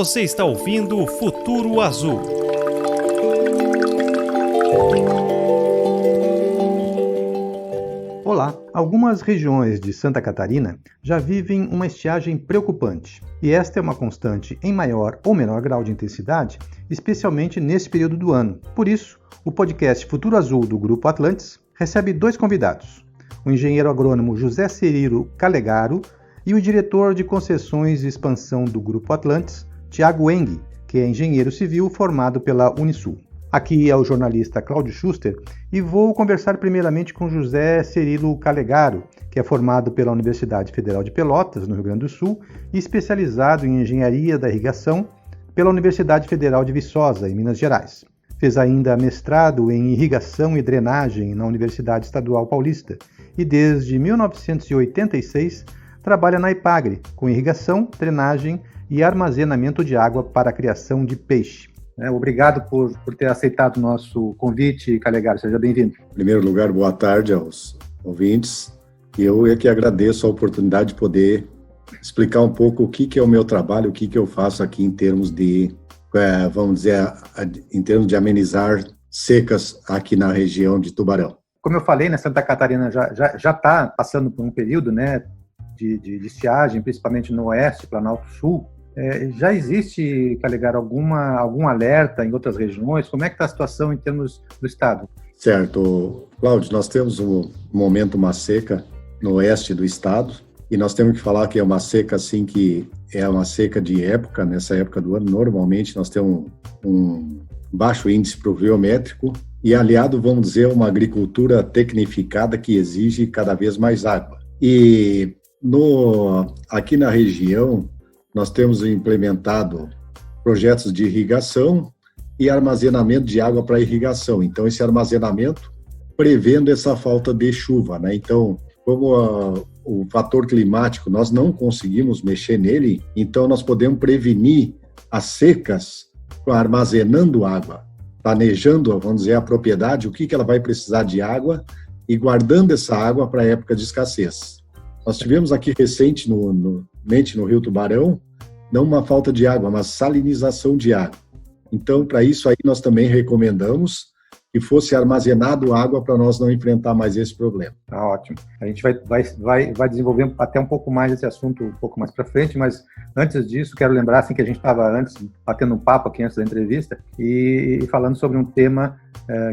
Você está ouvindo Futuro Azul. Olá! Algumas regiões de Santa Catarina já vivem uma estiagem preocupante, e esta é uma constante em maior ou menor grau de intensidade, especialmente nesse período do ano. Por isso, o podcast Futuro Azul do Grupo Atlantis recebe dois convidados, o engenheiro agrônomo José Cirilo Calegaro e o diretor de concessões e expansão do Grupo Atlantis, Tiago Eng, que é engenheiro civil formado pela Unisul. Aqui é o jornalista Cláudio Schuster e vou conversar primeiramente com José Cirilo Calegaro, que é formado pela Universidade Federal de Pelotas, no Rio Grande do Sul, e especializado em engenharia da irrigação pela Universidade Federal de Viçosa, em Minas Gerais. Fez ainda mestrado em irrigação e drenagem na Universidade Estadual Paulista e desde 1986 trabalha na Ipagre com irrigação, drenagem e armazenamento de água para a criação de peixe. Obrigado por ter aceitado o nosso convite, Calegaro. Seja bem-vindo. Em primeiro lugar, boa tarde aos ouvintes. Eu é que agradeço a oportunidade de poder explicar um pouco o que é o meu trabalho, o que eu faço aqui em termos de, vamos dizer, em termos de amenizar secas aqui na região de Tubarão. Como eu falei, Santa Catarina já está passando por um período de estiagem, principalmente no oeste, Planalto Sul. Já existe, Calegaro, algum alerta em outras regiões? Como é que está a situação em termos do estado? Certo, Cláudio, nós temos um momento, uma seca no oeste do estado, e nós temos que falar que é uma seca assim que é uma seca de época, nessa época do ano. Normalmente nós temos um baixo índice pluviométrico e aliado, vamos dizer, uma agricultura tecnificada que exige cada vez mais água. E aqui na região, nós temos implementado projetos de irrigação e armazenamento de água para irrigação. Então, esse armazenamento prevendo essa falta de chuva, né? Então, como o fator climático, nós não conseguimos mexer nele, então nós podemos prevenir as secas armazenando água, planejando, vamos dizer, a propriedade, o que ela vai precisar de água e guardando essa água para a época de escassez. Nós tivemos aqui recentemente no Rio Tubarão, não uma falta de água, mas salinização de água. Então, para isso aí, nós também recomendamos que fosse armazenado água para nós não enfrentar mais esse problema. Tá ótimo. A gente vai desenvolver até um pouco mais esse assunto um pouco mais para frente, mas antes disso, quero lembrar assim, que a gente estava antes batendo um papo aqui antes da entrevista e falando sobre um tema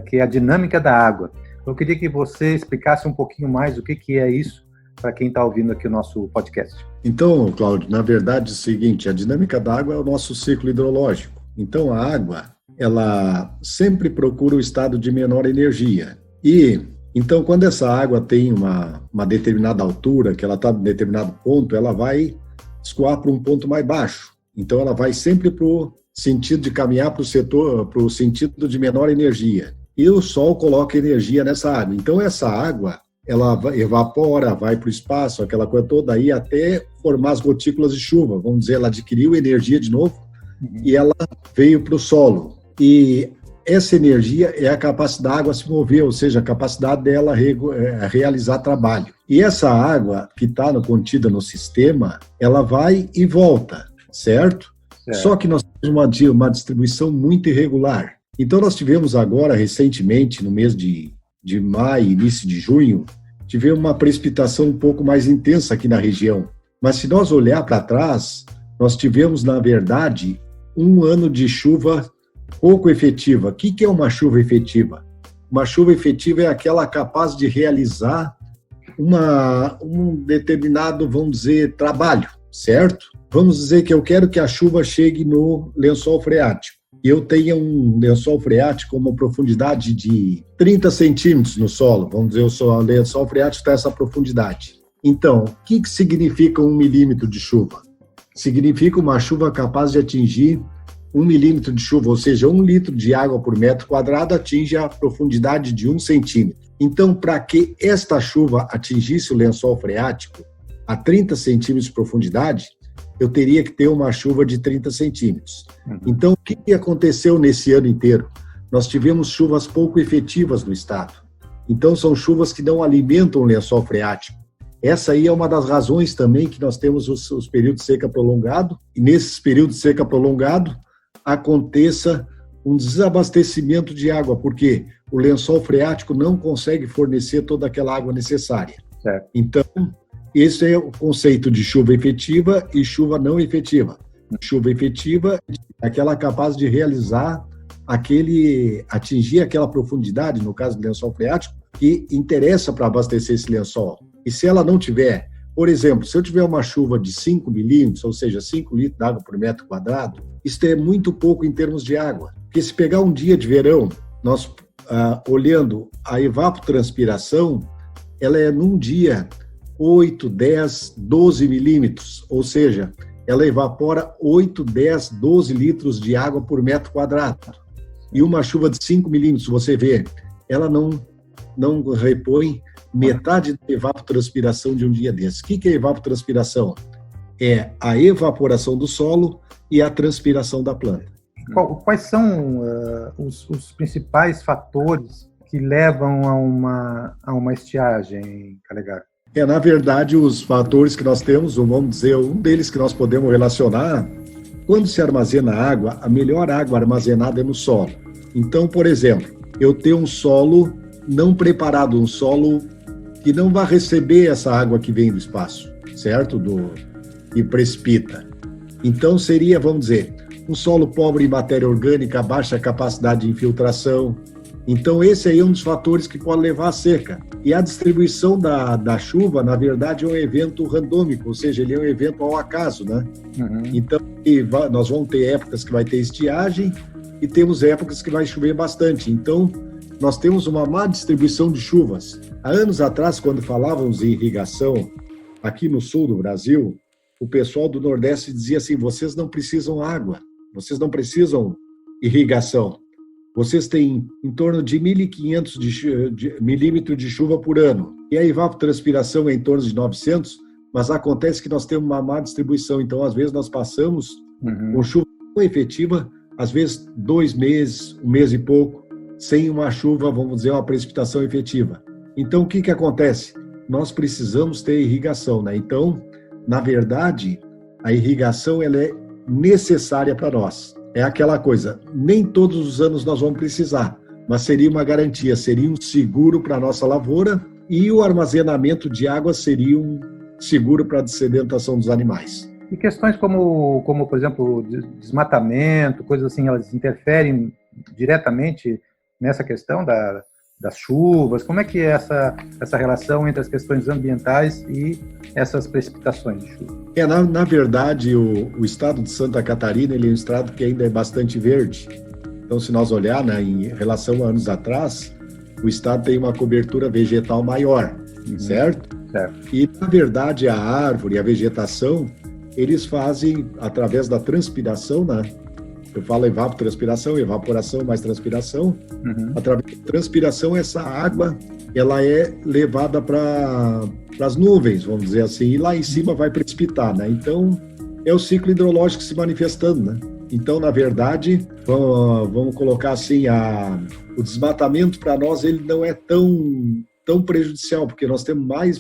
que é a dinâmica da água. Eu queria que você explicasse um pouquinho mais o que é isso, para quem está ouvindo aqui o nosso podcast. Então, Cláudio, na verdade é o seguinte, a dinâmica da água é o nosso ciclo hidrológico. Então, a água, ela sempre procura o estado de menor energia. E, então, quando essa água tem uma determinada altura, que ela está em determinado ponto, ela vai escoar para um ponto mais baixo. Então, ela vai sempre para o sentido de caminhar para o sentido de menor energia. E o Sol coloca energia nessa água. Então, essa água, ela evapora, vai para o espaço, aquela coisa toda aí, até formar as gotículas de chuva. Vamos dizer, ela adquiriu energia de novo e ela veio para o solo. E essa energia é a capacidade da água se mover, ou seja, a capacidade dela realizar trabalho. E essa água que está contida no sistema, ela vai e volta, certo? Só que nós temos uma distribuição muito irregular. Então, nós tivemos agora, recentemente, no mês de maio, início de junho, tivemos uma precipitação um pouco mais intensa aqui na região. Mas se nós olhar para trás, nós tivemos, na verdade, um ano de chuva pouco efetiva. O que é uma chuva efetiva? Uma chuva efetiva é aquela capaz de realizar um determinado, vamos dizer, trabalho, certo? Vamos dizer que eu quero que a chuva chegue no lençol freático. Eu tenho um lençol freático com uma profundidade de 30 centímetros no solo. Vamos dizer, o lençol freático está essa profundidade. Então, o que significa 1 milímetro de chuva? Significa uma chuva capaz de atingir 1 milímetro de chuva, ou seja, 1 litro de água por metro quadrado atinge a profundidade de 1 centímetro. Então, para que esta chuva atingisse o lençol freático a 30 centímetros de profundidade, eu teria que ter uma chuva de 30 centímetros. Então, o que aconteceu nesse ano inteiro? Nós tivemos chuvas pouco efetivas no estado. Então, são chuvas que não alimentam o lençol freático. Essa aí é uma das razões também que nós temos os períodos de seca prolongado, e nesses períodos de seca prolongado aconteça um desabastecimento de água, porque o lençol freático não consegue fornecer toda aquela água necessária. Certo. Então, esse é o conceito de chuva efetiva e chuva não efetiva. Chuva efetiva é aquela capaz de realizar atingir aquela profundidade, no caso do lençol freático, que interessa para abastecer esse lençol. E se ela não tiver, por exemplo, se eu tiver uma chuva de 5 milímetros, ou seja, 5 litros de água por metro quadrado, isso é muito pouco em termos de água. Porque se pegar um dia de verão, nós olhando a evapotranspiração, ela é num dia 8, 10, 12 milímetros, ou seja, ela evapora 8, 10, 12 litros de água por metro quadrado. E uma chuva de 5 milímetros, você vê, ela não repõe metade da evapotranspiração de um dia desses. O que é evapotranspiração? É a evaporação do solo e a transpiração da planta. Quais são os principais fatores que levam a uma estiagem, Calegari? Na verdade, os fatores que nós temos, vamos dizer, um deles que nós podemos relacionar, quando se armazena água, a melhor água armazenada é no solo. Então, por exemplo, eu tenho um solo não preparado, um solo que não vai receber essa água que vem do espaço, certo? Que precipita. Então, seria, vamos dizer, um solo pobre em matéria orgânica, baixa capacidade de infiltração. Então, esse aí é um dos fatores que pode levar à seca. E a distribuição da chuva, na verdade, é um evento randômico, ou seja, ele é um evento ao acaso, né? Uhum. Então, nós vamos ter épocas que vai ter estiagem e temos épocas que vai chover bastante. Então, nós temos uma má distribuição de chuvas. Há anos atrás, quando falávamos em irrigação, aqui no sul do Brasil, o pessoal do Nordeste dizia assim, vocês não precisam água, vocês não precisam irrigação. Vocês têm em torno de 1.500 milímetros de chuva por ano. E a evapotranspiração é em torno de 900, mas acontece que nós temos uma má distribuição. Então, às vezes, nós passamos com chuva não efetiva, às vezes 2 meses, 1 mês e pouco, sem uma chuva, vamos dizer, uma precipitação efetiva. Então, o que acontece? Nós precisamos ter irrigação, né? Então, na verdade, a irrigação ela é necessária para nós. É aquela coisa, nem todos os anos nós vamos precisar, mas seria uma garantia, seria um seguro para a nossa lavoura e o armazenamento de água seria um seguro para a dessedentação dos animais. E questões como por exemplo, desmatamento, coisas assim, elas interferem diretamente nessa questão das chuvas? Como é que é essa relação entre as questões ambientais e essas precipitações de chuva? Na verdade, o estado de Santa Catarina ele é um estado que ainda é bastante verde. Então, se nós olhar, né, em relação a anos atrás, o estado tem uma cobertura vegetal maior, certo? E, na verdade, a árvore, a vegetação, eles fazem, através da transpiração, né? Eu falo evapotranspiração, evaporação mais transpiração. Através da transpiração, essa água ela é levada para as nuvens, vamos dizer assim, e lá em cima vai precipitar, né? Então, é o ciclo hidrológico se manifestando, né? Então, na verdade, vamos colocar assim, o desmatamento para nós ele não é tão prejudicial, porque nós temos mais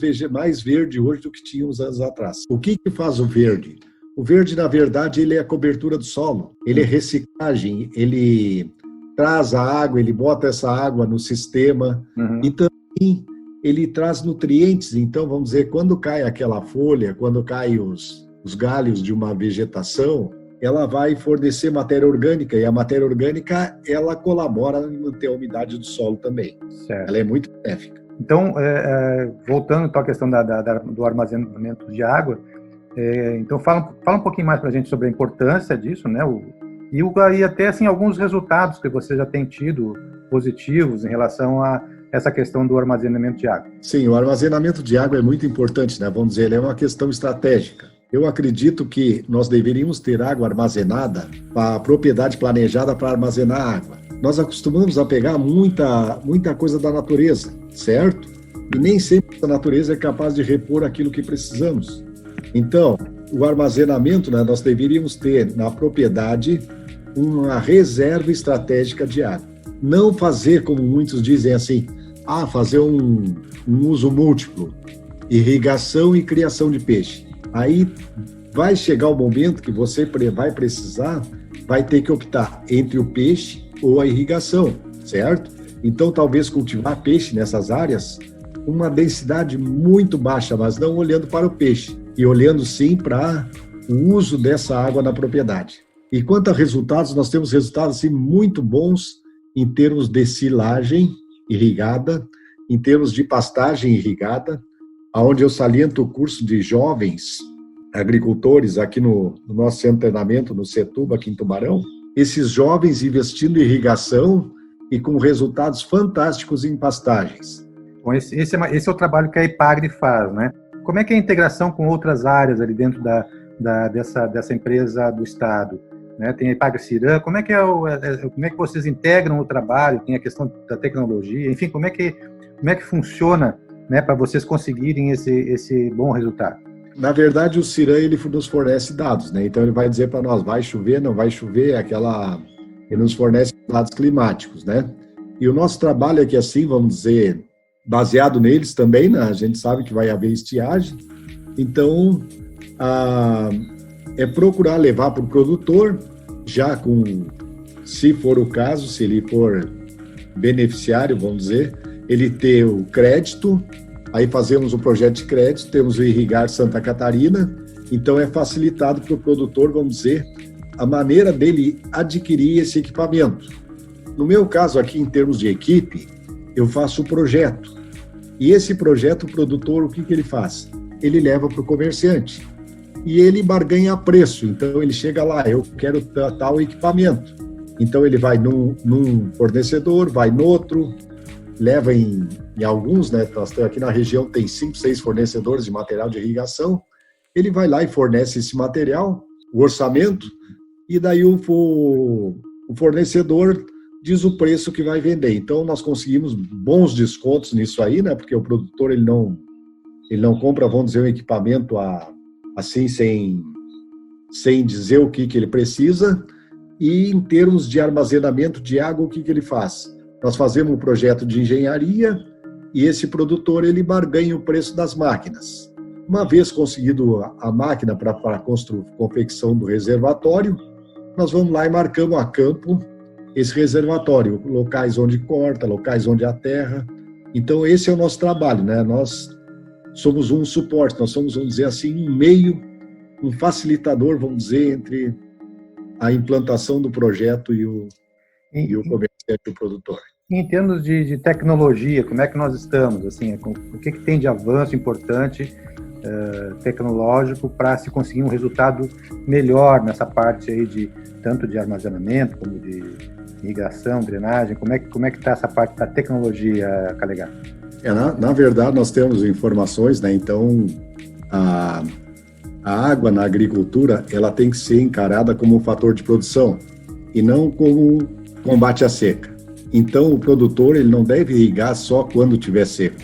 verde hoje do que tínhamos anos atrás. O que faz o verde? O verde, na verdade, ele é a cobertura do solo, ele é reciclagem, ele traz a água, ele bota essa água no sistema e também ele traz nutrientes. Então, vamos dizer, quando cai aquela folha, quando caem os galhos de uma vegetação, ela vai fornecer matéria orgânica e a matéria orgânica, ela colabora em manter a umidade do solo também. Certo. Ela é muito benéfica. Então, voltando então à questão do armazenamento de água, então fala um pouquinho mais para a gente sobre a importância disso, né? E até assim, alguns resultados que você já tem tido positivos em relação a essa questão do armazenamento de água. Sim, o armazenamento de água é muito importante, né? Vamos dizer, ele é uma questão estratégica. Eu acredito que nós deveríamos ter água armazenada, a propriedade planejada para armazenar água. Nós acostumamos a pegar muita coisa da natureza, certo? E nem sempre a natureza é capaz de repor aquilo que precisamos. Então, o armazenamento, né, nós deveríamos ter na propriedade uma reserva estratégica de água. Não fazer, como muitos dizem assim, fazer um uso múltiplo. irrigação e criação de peixe. Aí vai chegar o momento que você vai ter que optar entre o peixe ou a irrigação, certo? Então, talvez cultivar peixe nessas áreas, uma densidade muito baixa, mas não olhando para o peixe, e olhando sim para o uso dessa água na propriedade. E quanto a resultados, nós temos resultados assim, muito bons em termos de silagem irrigada, em termos de pastagem irrigada, onde eu saliento o curso de jovens agricultores aqui no nosso centro de treinamento, no Setúbal, aqui em Tubarão, esses jovens investindo em irrigação e com resultados fantásticos em pastagens. Bom, esse é o trabalho que a Epagre faz, né? Como é que é a integração com outras áreas ali dentro dessa empresa do Estado? Né? Tem a Epagre Ciran, como é que vocês integram o trabalho? Tem a questão da tecnologia, enfim, como é que funciona, né, para vocês conseguirem esse bom resultado? Na verdade, o Ciran, ele nos fornece dados, né? Então ele vai dizer para nós, vai chover, não vai chover, ele nos fornece dados climáticos, né? E o nosso trabalho é que assim, vamos dizer, baseado neles também, né? A gente sabe que vai haver estiagem, então é procurar levar para o produtor, já se for o caso, se ele for beneficiário, vamos dizer, ele ter o crédito. Aí fazemos o projeto de crédito, temos o Irrigar Santa Catarina, então é facilitado para o produtor, vamos dizer, a maneira dele adquirir esse equipamento. No meu caso aqui, em termos de equipe, eu faço o projeto. E esse projeto, o produtor, o que ele faz? Ele leva para o comerciante. E ele barganha preço, então ele chega lá, eu quero tal equipamento. Então ele vai num fornecedor, vai no outro, leva em alguns, né? Aqui na região tem 5, 6 fornecedores de material de irrigação. Ele vai lá e fornece esse material, o orçamento, e daí o fornecedor diz o preço que vai vender. Então nós conseguimos bons descontos nisso aí, né? Porque o produtor ele não compra, vamos dizer, um equipamento assim sem dizer o que ele precisa. E em termos de armazenamento de água, o que ele faz? Nós fazemos um projeto de engenharia e esse produtor ele barganha o preço das máquinas. Uma vez conseguido a máquina para a confecção do reservatório, nós vamos lá e marcamos a campo esse reservatório, locais onde corta, locais onde há terra. Então esse é o nosso trabalho, né? Nós somos um suporte, nós somos, vamos dizer assim, um facilitador, vamos dizer, entre a implantação do projeto e o comerciante e o produtor. Em termos de tecnologia, como é que nós estamos? Assim, o que tem de avanço importante tecnológico para se conseguir um resultado melhor nessa parte aí tanto de armazenamento como de irrigação, drenagem? Como é que está essa parte da tecnologia, Calegari? Na verdade, nós temos informações, né? Então, a água na agricultura ela tem que ser encarada como um fator de produção e não como combate à seca. Então, o produtor ele não deve irrigar só quando tiver seco.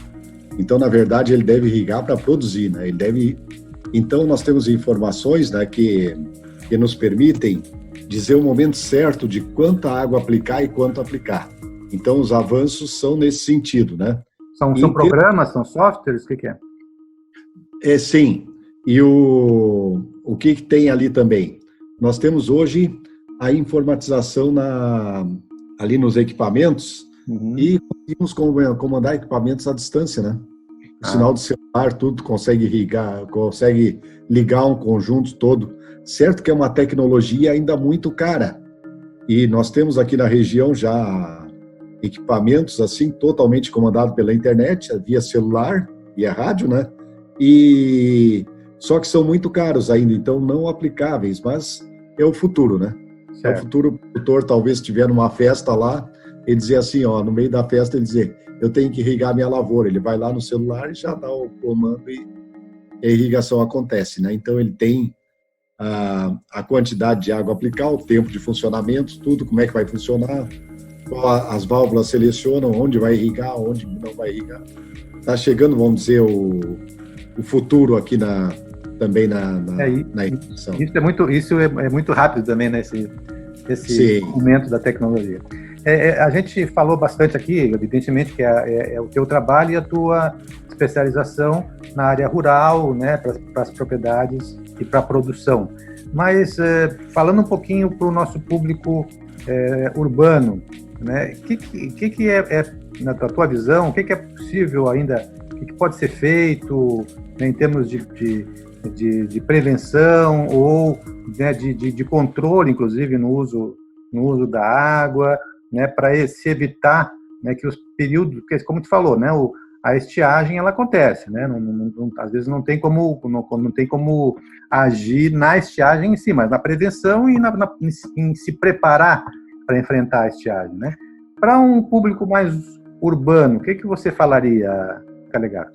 Então, na verdade, ele deve irrigar para produzir, né? Então, nós temos informações, né, que nos permitem dizer o momento certo de quanta água aplicar e quanto aplicar. Então, os avanços são nesse sentido, né? São programas, são softwares? O que é? Sim. E o que tem ali também? Nós temos hoje a informatização ali nos equipamentos e conseguimos comandar equipamentos à distância, né? O sinal do celular, tudo consegue irrigar, consegue ligar um conjunto todo. Certo que é uma tecnologia ainda muito cara. E nós temos aqui na região já equipamentos assim totalmente comandados pela internet, via celular, via rádio, né? Só que são muito caros ainda, então não aplicáveis, mas é o futuro, né? Certo. É o futuro. O produtor talvez estiver numa festa lá e dizer assim, ó, no meio da festa ele dizer, eu tenho que irrigar minha lavoura. Ele vai lá no celular e já dá o comando e a irrigação acontece, né? Então ele tem a quantidade de água a aplicar, o tempo de funcionamento, tudo, como é que vai funcionar, as válvulas selecionam onde vai irrigar, onde não vai irrigar. Está chegando, vamos dizer, o futuro aqui também na irrigação. Isso é muito rápido também, né? Esse momento da tecnologia. A gente falou bastante aqui, evidentemente, que é o teu trabalho e a tua especialização na área rural, né, para as propriedades e para a produção. Mas, falando um pouquinho para o nosso público urbano, né, o que é, na tua visão, o que é possível ainda, o que pode ser feito, né, em termos de prevenção ou, né, de controle, inclusive, no uso da água, né, para se evitar, né, que os períodos, porque, como tu falou, né, a estiagem ela acontece, né, às vezes não tem como agir na estiagem em si, mas na prevenção e em se preparar para enfrentar a estiagem, né? Para um público mais urbano, o que você falaria, Calegaro?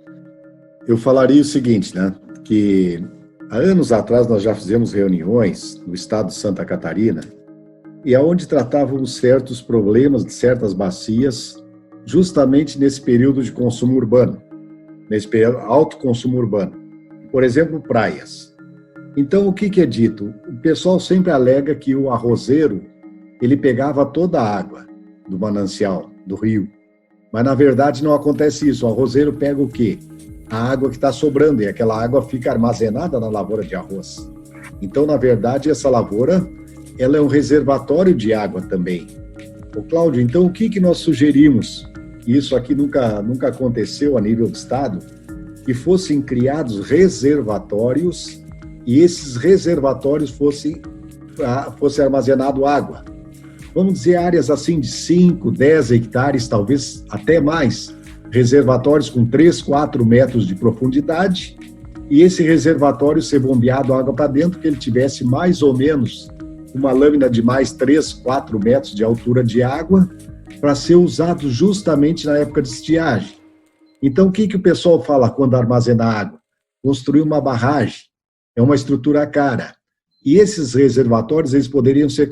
Eu falaria o seguinte, né, que há anos atrás nós já fizemos reuniões no estado de Santa Catarina e aonde tratávamos certos problemas de certas bacias justamente nesse período de consumo urbano, nesse período alto consumo urbano. Por exemplo, praias. Então, o que é dito? O pessoal sempre alega que o arrozeiro, ele pegava toda a água do manancial, do rio. Mas, na verdade, não acontece isso. O arrozeiro pega o quê? A água que está sobrando, e aquela água fica armazenada na lavoura de arroz. Então, na verdade, essa lavoura, ela é um reservatório de água também. Ô, Cláudio, então, o que nós sugerimos? Isso aqui nunca aconteceu a nível do Estado, que fossem criados reservatórios e esses reservatórios fosse armazenado água. Vamos dizer, áreas assim de 5, 10 hectares, talvez até mais, reservatórios com 3, 4 metros de profundidade, e esse reservatório ser bombeado água para dentro, que ele tivesse mais ou menos uma lâmina de mais 3, 4 metros de altura de água, para ser usado justamente na época de estiagem. Então, o que o pessoal fala quando armazena água? Construir uma barragem. É uma estrutura cara. E esses reservatórios, eles poderiam ser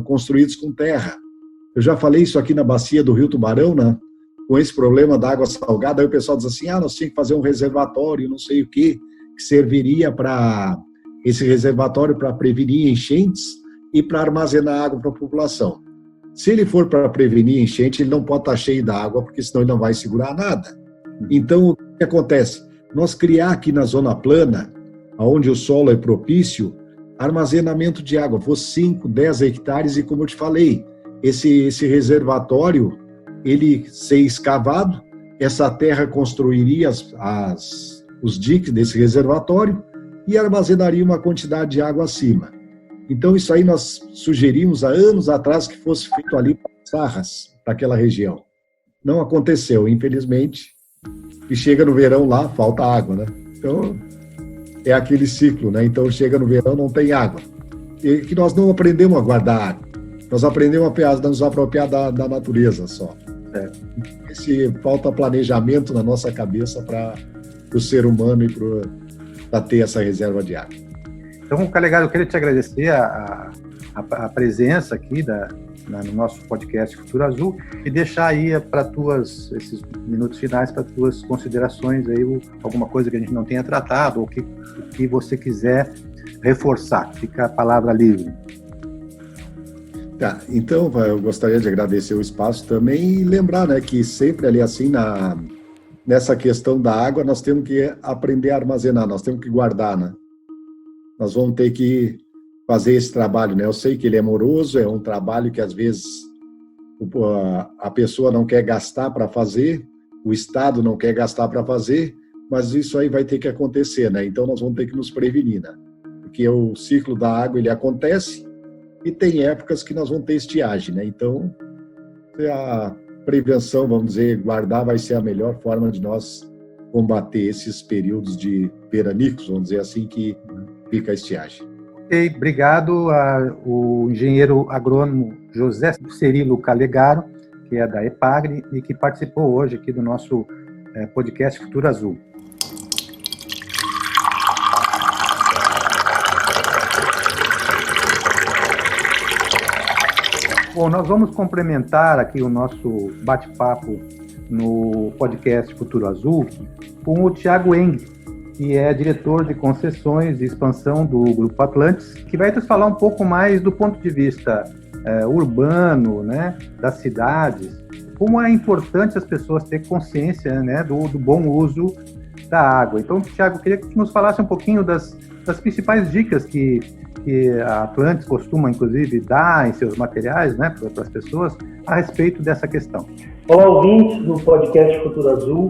construídos com terra. Eu já falei isso aqui na bacia do Rio Tubarão, né? Com esse problema da água salgada, aí o pessoal diz assim, nós tínhamos que fazer um reservatório, não sei o quê, que serviria para esse reservatório para prevenir enchentes e para armazenar água para a população. Se ele for para prevenir enchente, ele não pode estar cheio da água, porque senão ele não vai segurar nada. Então, o que acontece? Nós criar aqui na zona plana, onde o solo é propício, armazenamento de água, for 5, 10 hectares, e como eu te falei, esse reservatório, ele ser escavado, essa terra construiria os diques desse reservatório e armazenaria uma quantidade de água acima. Então, isso aí nós sugerimos há anos atrás que fosse feito ali para Sarras, para aquela região. Não aconteceu, infelizmente, e chega no verão lá, falta água, né? Então, é aquele ciclo, né? Então, chega no verão, não tem água. E que nós não aprendemos a guardar água. Nós aprendemos a nos apropriar da natureza só. Falta planejamento na nossa cabeça para o ser humano e para ter essa reserva de água. Então, Calegaro, eu queria te agradecer a presença aqui no nosso podcast Futuro Azul e deixar aí esses minutos finais para tuas considerações aí, alguma coisa que a gente não tenha tratado ou que você quiser reforçar. Fica a palavra livre. Tá, então eu gostaria de agradecer o espaço também e lembrar, né, que sempre ali assim nessa questão da água nós temos que aprender a armazenar, nós temos que guardar, né? Nós vamos ter que fazer esse trabalho, né? Eu sei que ele é moroso, é um trabalho que às vezes a pessoa não quer gastar para fazer, o Estado não quer gastar para fazer, mas isso aí vai ter que acontecer, né? Então nós vamos ter que nos prevenir, né? Porque o ciclo da água, ele acontece e tem épocas que nós vamos ter estiagem, né? Então a prevenção, vamos dizer, guardar vai ser a melhor forma de nós combater esses períodos de veranicos, vamos dizer assim, que fica a estiagem. Ok, obrigado ao engenheiro agrônomo José Cirilo Calegaro, que é da EPAGRE e que participou hoje aqui do nosso podcast Futuro Azul. Bom, nós vamos complementar aqui o nosso bate-papo no podcast Futuro Azul com o Thiago Eng, que é diretor de concessões e expansão do Grupo Atlantis, que vai nos falar um pouco mais do ponto de vista urbano, né, das cidades, como é importante as pessoas terem consciência, né, do bom uso da água. Então, Thiago, queria que nos falasse um pouquinho das principais dicas que a Atlantis costuma, inclusive, dar em seus materiais, né, para as pessoas, a respeito dessa questão. Olá, ouvintes do podcast Futuro Azul.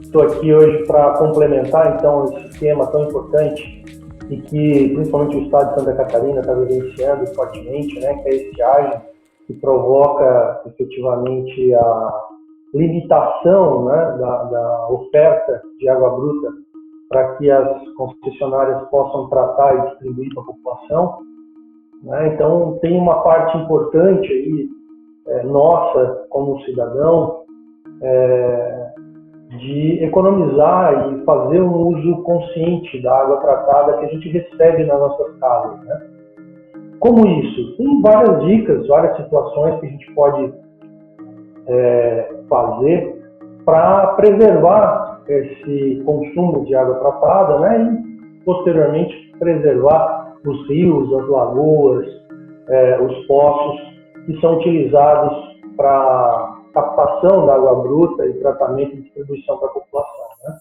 Estou aqui hoje para complementar, então, esse tema tão importante e que, principalmente, o estado de Santa Catarina está vivenciando fortemente, né, que é a estiagem, que provoca, efetivamente, a limitação, né, da oferta de água bruta para que as concessionárias possam tratar e distribuir para a população, né? Então, tem uma parte importante aí, nossa, como cidadão, de economizar e fazer um uso consciente da água tratada que a gente recebe nas nossas casas, né? Como isso? Tem várias dicas, várias situações que a gente pode fazer para preservar esse consumo de água tratada, né? E, posteriormente, preservar os rios, as lagoas, os poços que são utilizados para captação da água bruta e tratamento e distribuição para a população, né?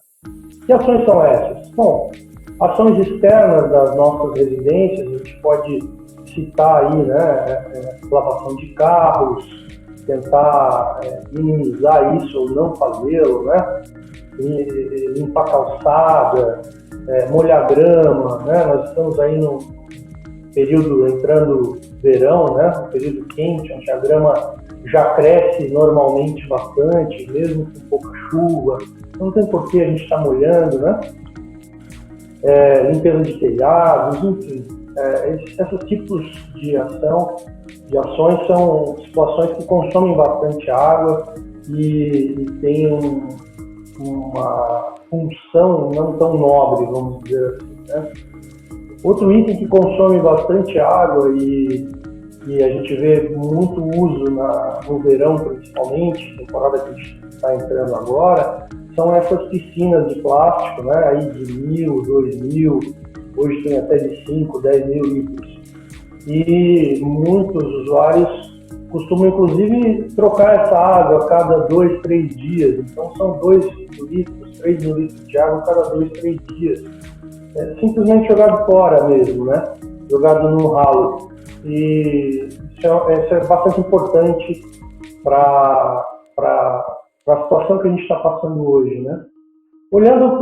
Que ações são essas? Bom, ações externas das nossas residências, a gente pode citar aí, né, lavação de carros, tentar minimizar isso ou não fazê-lo, né? E limpar calçada, molhar grama, né? Nós estamos aí no período entrando verão, né? Um período quente, onde a grama já cresce normalmente bastante, mesmo com pouca chuva. Não tem por que a gente estar molhando, né? Limpeza de telhados, enfim. Esses tipos de ações são situações que consomem bastante água e têm uma função não tão nobre, vamos dizer assim, né? Outro item que consome bastante água e a gente vê muito uso no verão, principalmente, temporada que a gente está entrando agora, são essas piscinas de plástico, né? Aí de 1.000, 2.000, hoje tem até de 5, 10 mil litros. E muitos usuários costumam, inclusive, trocar essa água a cada 2, 3 dias. Então, são 2 mil litros, 3 mil litros de água a cada 2, 3 dias. Simplesmente jogado fora mesmo, né? Jogado no ralo. E isso é bastante importante para a situação que a gente está passando hoje, né? Olhando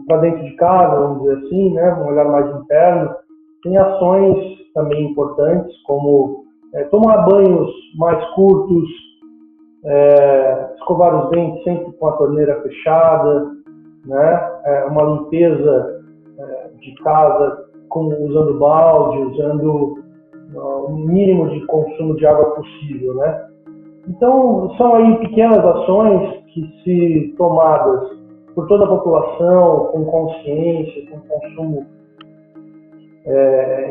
para dentro de casa, vamos dizer assim, né? Um olhar mais interno, tem ações também importantes, como tomar banhos mais curtos, escovar os dentes sempre com a torneira fechada, né? Uma limpeza de casa usando balde, usando o mínimo de consumo de água possível, né? Então, são aí pequenas ações que, se tomadas por toda a população, com consciência, com consumo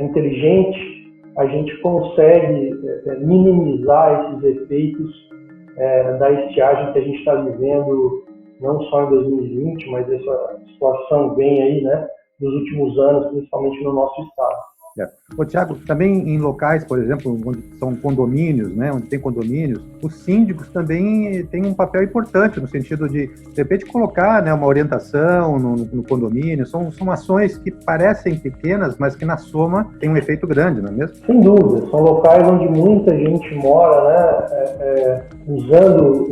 inteligente, a gente consegue minimizar esses efeitos da estiagem que a gente está vivendo, não só em 2020, mas essa situação vem aí, né, dos últimos anos, principalmente no nosso estado. Ô, Thiago, também em locais, por exemplo, onde são condomínios, né, onde tem condomínios, os síndicos também têm um papel importante no sentido de repente, colocar, né, uma orientação no condomínio. São ações que parecem pequenas, mas que na soma tem um efeito grande, não é mesmo? Sem dúvida, são locais onde muita gente mora, né, usando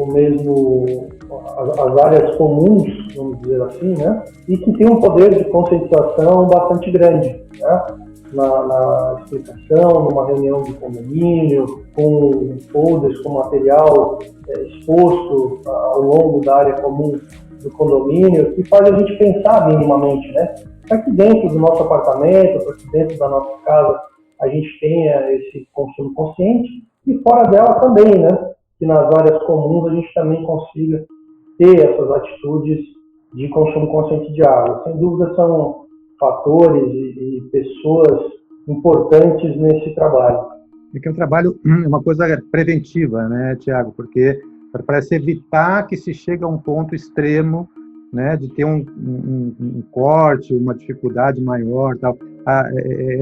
as áreas comuns, vamos dizer assim, né, e que tem um poder de conscientização bastante grande, né? Na explicação, numa reunião de condomínio, com folders, com material exposto ao longo da área comum do condomínio, que faz a gente pensar minimamente, né? Para que dentro do nosso apartamento, para que dentro da nossa casa a gente tenha esse consumo consciente e fora dela também, né? Que nas áreas comuns a gente também consiga ter essas atitudes de consumo consciente de água. Sem dúvida são fatores e pessoas importantes nesse trabalho. Porque o trabalho é uma coisa preventiva, né, Thiago? Porque para se evitar que se chegue a um ponto extremo né, de ter um corte, uma dificuldade maior, tal.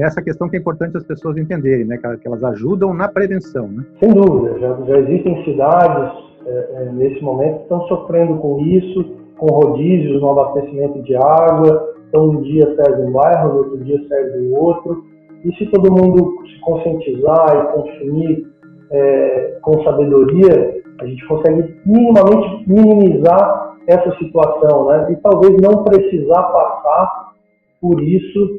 Essa questão que é importante as pessoas entenderem, né, que elas ajudam na prevenção, né? Sem dúvida, já existem cidades nesse momento que estão sofrendo com isso, com rodízios no abastecimento de água. Então, um dia serve um bairro, no outro dia serve o outro. E se todo mundo se conscientizar e consumir com sabedoria, a gente consegue minimamente minimizar essa situação, né? E talvez não precisar passar por isso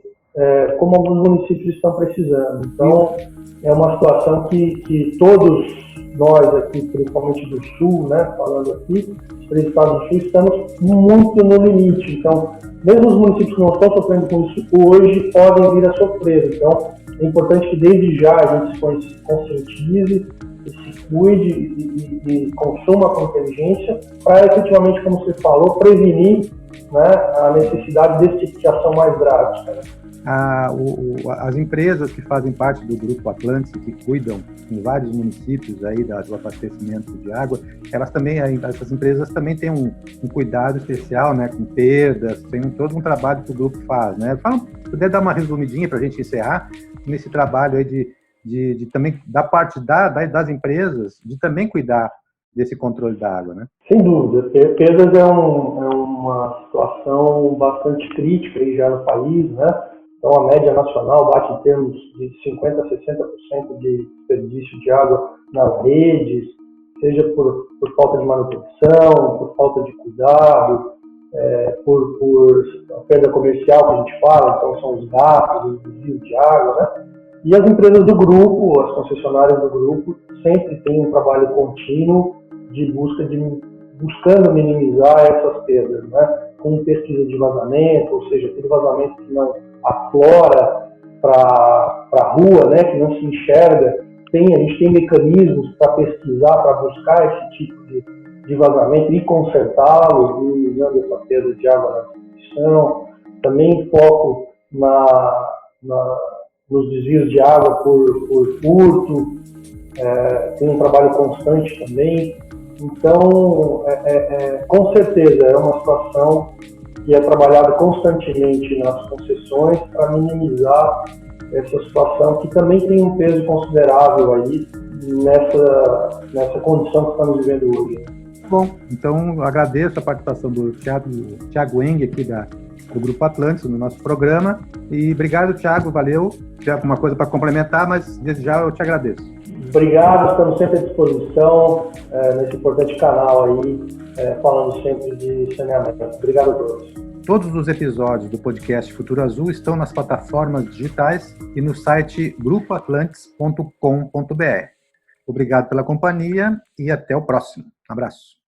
como alguns municípios estão precisando. Então, é uma situação que todos nós aqui, principalmente do Sul, né, falando aqui, os 3 estados do Sul, estamos muito no limite. Então, mesmo os municípios que não estão sofrendo com isso hoje podem vir a sofrer. Então, é importante que desde já a gente se conscientize, e se cuide e consuma com inteligência para efetivamente, como você falou, prevenir, né, a necessidade desse tipo de ação mais drástica, né? As empresas que fazem parte do Grupo Atlântico, que cuidam em vários municípios aí do abastecimento de água, essas empresas também têm um cuidado especial, né, com perdas, tem todo um trabalho que o grupo faz, né? Se puder dar uma resumidinha para a gente encerrar nesse trabalho aí de também da parte das empresas de também cuidar desse controle da água, né? Sem dúvida, perdas é uma situação bastante crítica aí já no país, né? Então, a média nacional bate em termos de 50% a 60% de desperdício de água nas redes, seja por falta de manutenção, por falta de cuidado, por perda comercial que a gente fala, então são os gastos, os desvios de água, né? E as empresas do grupo, as concessionárias do grupo, sempre têm um trabalho contínuo buscando minimizar essas perdas, né? Com pesquisa de vazamento, ou seja, aquele vazamento que não aflora para a rua, né, que não se enxerga. A gente tem mecanismos para pesquisar, para buscar esse tipo de vazamento e consertá-lo, minimizando essa perda de água na distribuição. Também foco nos desvios de água por furto, tem um trabalho constante também. Então, com certeza, é uma situação que é trabalhada constantemente nas concessões para minimizar essa situação, que também tem um peso considerável aí nessa condição que estamos vivendo hoje. Bom, então agradeço a participação do Thiago Eng aqui do Grupo Atlântico no nosso programa. E obrigado, Thiago, valeu. Se tiver alguma coisa para complementar, mas desde já eu te agradeço. Obrigado, estamos sempre à disposição nesse importante canal aí, falando sempre de saneamento. Obrigado a todos. Todos os episódios do podcast Futuro Azul estão nas plataformas digitais e no site grupoatlantis.com.br. Obrigado pela companhia e até o próximo. Um abraço.